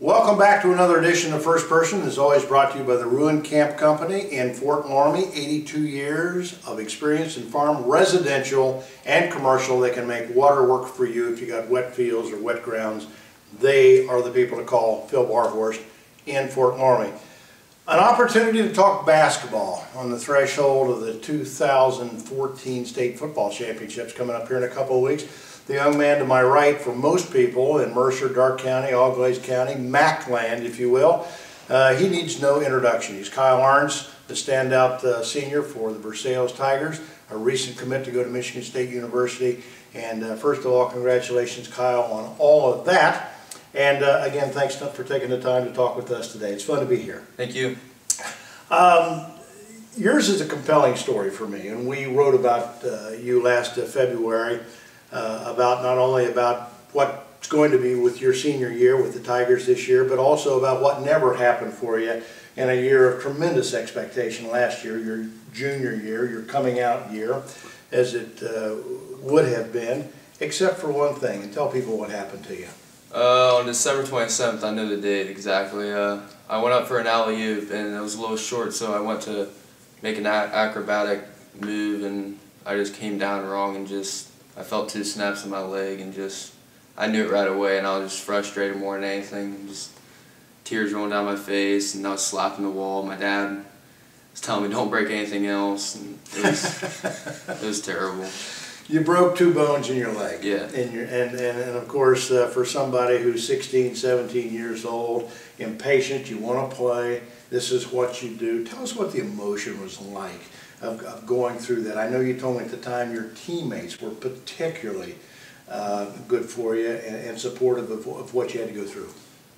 Welcome back to another edition of First Person. As always, brought to you by the Ruin Camp Company in Fort Laramie. 82 years of experience in farm, residential, and commercial. They can make water work for you if you got wet fields or wet grounds. They are the people to call. Phil Barhorst in Fort Laramie. An opportunity to talk basketball on the threshold of the 2014 State Football Championships coming up here in a couple of weeks. The young man to my right, for most people in Mercer, Darke County, Auglaize County, Macland, if you will, he needs no introduction. He's Kyle Ahrens, the standout senior for the VERSAILLES Tigers, a recent commit to go to Michigan State University. And first of all, congratulations, Kyle, on all of that. And again, thanks for taking the time to talk with us today. It's fun to be here. Thank you. Yours is a compelling story for me, and we wrote about you last February. About not only about what's going to be with your senior year with the Tigers this year, but also about what never happened for you in a year of tremendous expectation last year, your junior year, your coming out year, as it would have been, except for one thing. And tell people what happened to you. On December 27th, I know the date exactly. I went up for an alley-oop and it was a little short, so I went to make an acrobatic move and I just came down wrong and I felt two snaps in my leg and I knew it right away, and I was just frustrated more than anything. And just tears rolling down my face, and I was slapping the wall. My dad was telling me don't break anything else, and it was terrible. You broke two bones in your leg. Yeah. And of course, for somebody who's 16, 17 years old, impatient, you want to play, this is what you do. Tell us what the emotion was like of going through that. I know you told me at the time your teammates were particularly good for you and supportive of what you had to go through.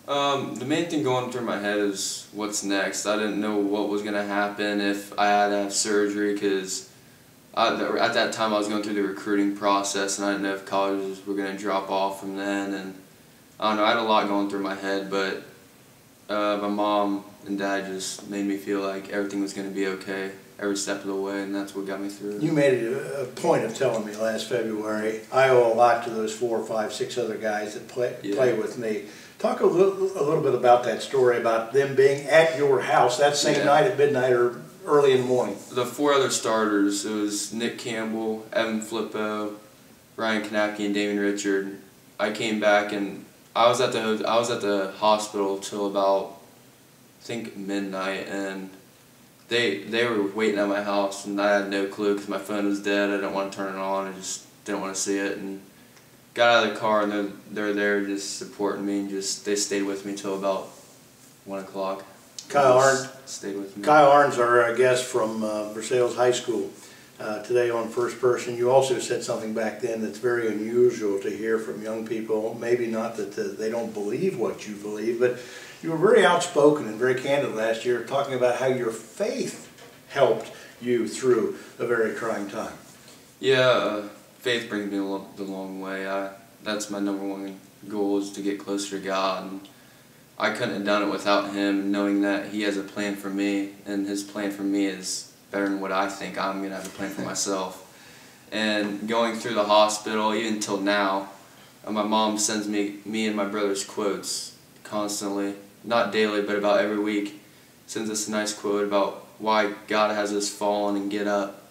The main thing going through my head is what's next. I didn't know what was going to happen, if I had to have surgery, because at that time I was going through the recruiting process and I didn't know if colleges were going to drop off from then. And I don't know, I had a lot going through my head, but my mom and dad just made me feel like everything was going to be okay every step of the way, and that's what got me through it. You made it a point of telling me last February, I owe a lot to those 4, 5, 6 other guys that play with me. Talk a little bit about that story, about them being at your house that same night at midnight or early in the morning. The 4 other starters, it was Nick Campbell, Evan Flippo, Ryan Kanapke, and Damon Richard. I came back and I was at the hospital till about, I think, midnight, and they were waiting at my house, and I had no clue because my phone was dead. I didn't want to turn it on. I just didn't want to see it, and got out of the car, and they're there just supporting me, and they stayed with me till about 1 o'clock. Kyle Ahrens stayed with me. Kyle Ahrens, our guest from VERSAILLES High School, today on First Person. You also said something back then that's very unusual to hear from young people. Maybe not that they don't believe what you believe, but you were very outspoken and very candid last year, talking about how your faith helped you through a very trying time. Yeah, faith brings me the long way. That's my #1 goal, is to get closer to God. And I couldn't have done it without Him, knowing that He has a plan for me, and His plan for me is better than what I think I'm going to have a plan for myself. And going through the hospital, even till now, my mom sends me and my brother's quotes constantly. Not daily, but about every week. Sends us a nice quote about why God has us fall and get up,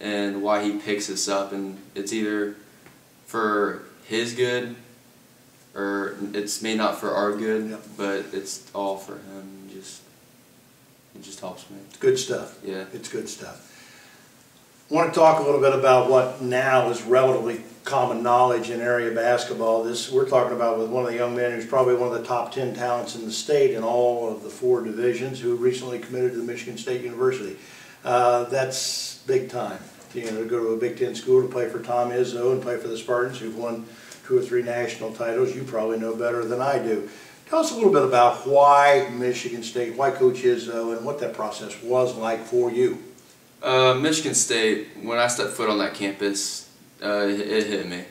and why He picks us up, and it's either for His good, or it's maybe not for our good, but it's all for Him. It just helps me. It's good stuff. Yeah. It's good stuff. I want to talk a little bit about what now is relatively common knowledge in area basketball. We're talking about with one of the young men who's probably one of the top 10 talents in the state in all of the 4 divisions, who recently committed to the Michigan State University. That's big time. To go to a Big Ten school to play for Tom Izzo and play for the Spartans, who've won 2 or 3 national titles. You probably know better than I do. Tell us a little bit about why Michigan State, why Coach Izzo, and what that process was like for you. Michigan State, when I stepped foot on that campus, it hit me.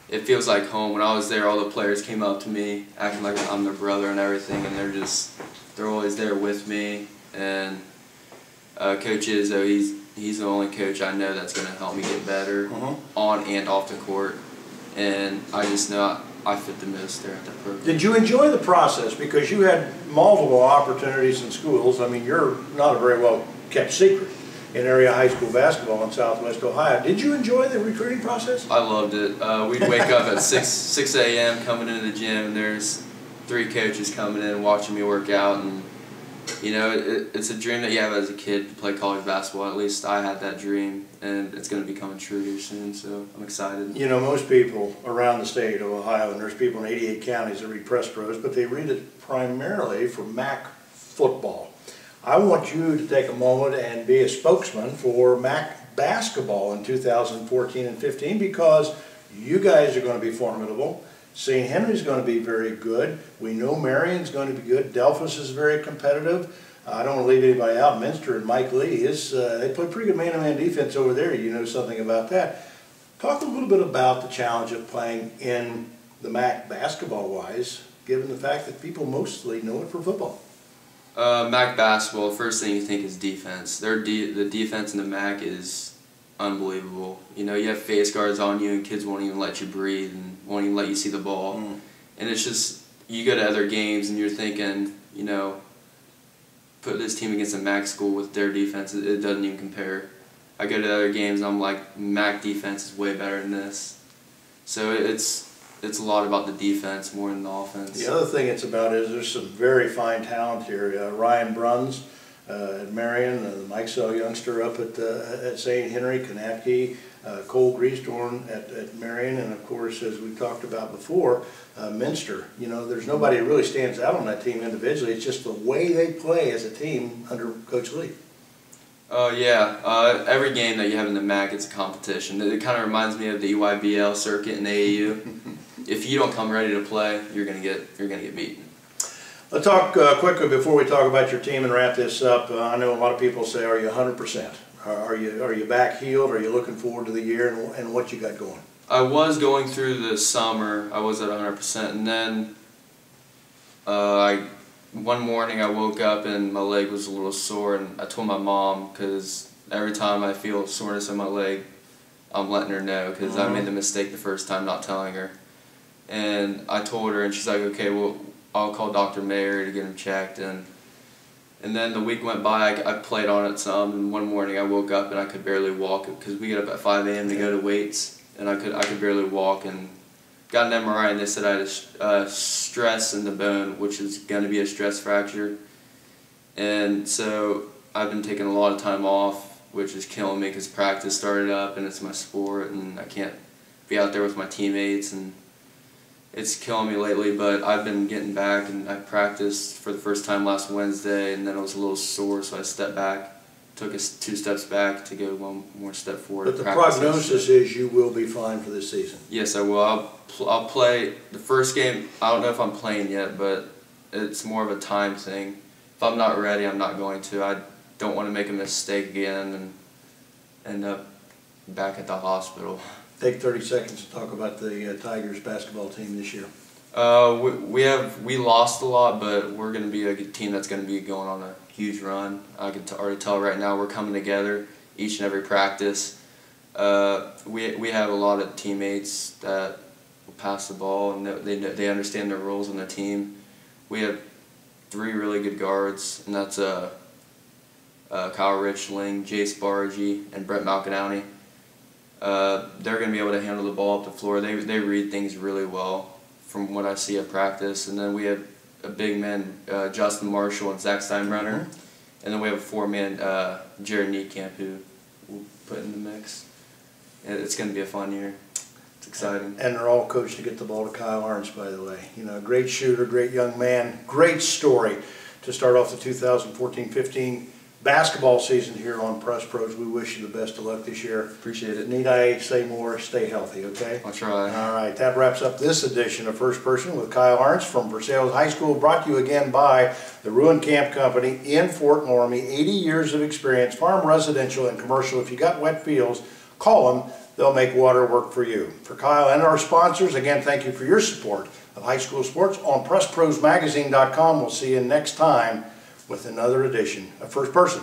It feels like home. When I was there, all the players came up to me, acting like I'm their brother and everything, and they're always there with me. And Coach Izzo, he's the only coach I know that's going to help me get better on and off the court. And I just know I fit the most there at that program. Did you enjoy the process? Because you had multiple opportunities in schools. I mean, you're not a very well kept secret in area high school basketball in Southwest Ohio. Did you enjoy the recruiting process? I loved it. We'd wake up at 6 a.m. coming into the gym, and there's 3 coaches coming in watching me work out, and you know, it's a dream that you have as a kid to play college basketball. At least I had that dream, and it's going to be coming true here soon, so I'm excited. You know, most people around the state of Ohio, and there's people in 88 counties that read Press Pros, but they read it primarily for MAC football. I want you to take a moment and be a spokesman for MAC basketball in 2014 and 15, because you guys are going to be formidable. St. Henry's going to be very good. We know Marion's going to be good. Delphus is very competitive. I don't want to leave anybody out. Minster and Mike Lee, they play pretty good man-to-man defense over there. You know something about that. Talk a little bit about the challenge of playing in the MAC basketball-wise, given the fact that people mostly know it for football. MAC basketball, the first thing you think is defense. The defense in the MAC is unbelievable. You know, you have face guards on you and kids won't even let you breathe and won't even let you see the ball. And it's just, you go to other games and you're thinking, you know, put this team against a MAC school with their defense, it doesn't even compare. I go to other games and I'm like, MAC defense is way better than this. So it's a lot about the defense more than the offense. The other thing it's about is there's some very fine talent here. Ryan Bruns at Marion, the Mike Sell youngster up at St. Henry, Kanapke, Cole Griesdorn at Marion, and of course, as we talked about before, Minster. You know, there's nobody that really stands out on that team individually. It's just the way they play as a team under Coach Lee. Oh yeah, every game that you have in the MAC, it's a competition. It kind of reminds me of the EYBL circuit in AAU. If you don't come ready to play, you're gonna get beaten. Let's talk quickly before we talk about your team and wrap this up. I know a lot of people say, "Are you 100%? Are you back healed? Are you looking forward to the year and what you got going?" I was going through the summer. I was at 100%, and then one morning I woke up and my leg was a little sore, and I told my mom, because every time I feel soreness in my leg, I'm letting her know, because I made the mistake the first time not telling her. And I told her, and she's like, "Okay, well, I'll call Dr. Mayer to get him checked." And then the week went by, I played on it some, and one morning I woke up and I could barely walk, because we get up at 5 a.m. to go to weights, and I could barely walk, and got an MRI, and they said I had a stress in the bone, which is going to be a stress fracture. And so I've been taking a lot of time off, which is killing me, because practice started up and it's my sport, and I can't be out there with my teammates, and it's killing me lately. But I've been getting back, and I practiced for the first time last Wednesday, and then I was a little sore, so I stepped back, took 2 steps back to go 1 more step forward. But the prognosis is you will be fine for this season. Yes, I will. I'll play the first game. I don't know if I'm playing yet, but it's more of a time thing. If I'm not ready, I'm not going to. I don't want to make a mistake again and end up back at the hospital. Take 30 seconds to talk about the Tigers basketball team this year. We lost a lot, but we're going to be a team that's going to be going on a huge run. I can already tell right now we're coming together each and every practice. We have a lot of teammates that will pass the ball, and they understand their roles on the team. We have 3 really good guards, and that's Kyle Richling, Jace Bargy, and Brett Malkinowny. They're going to be able to handle the ball up the floor. They read things really well from what I see at practice. And then we have a big man, Justin Marshall and Zach Steinbrenner. And then we have a 4-man, Jared Niekamp, who we'll put in the mix. And it's going to be a fun year. It's exciting. And they're all coached to get the ball to Kyle Ahrens, by the way. You know, great shooter, great young man, great story to start off the 2014-15 basketball season here on Press Pros. We wish you the best of luck this year. Appreciate it. Need I say more? Stay healthy, okay? I'll try. All right, that wraps up this edition of First Person with Kyle Ahrens from VERSAILLES High School, brought to you again by the Ruin Camp Company in Fort Laramie. 80 years of experience, farm, residential, and commercial. If you got wet fields, call them. They'll make water work for you. For Kyle and our sponsors, again, thank you for your support of high school sports on PressProsMagazine.com. We'll see you next time with another edition of First Person.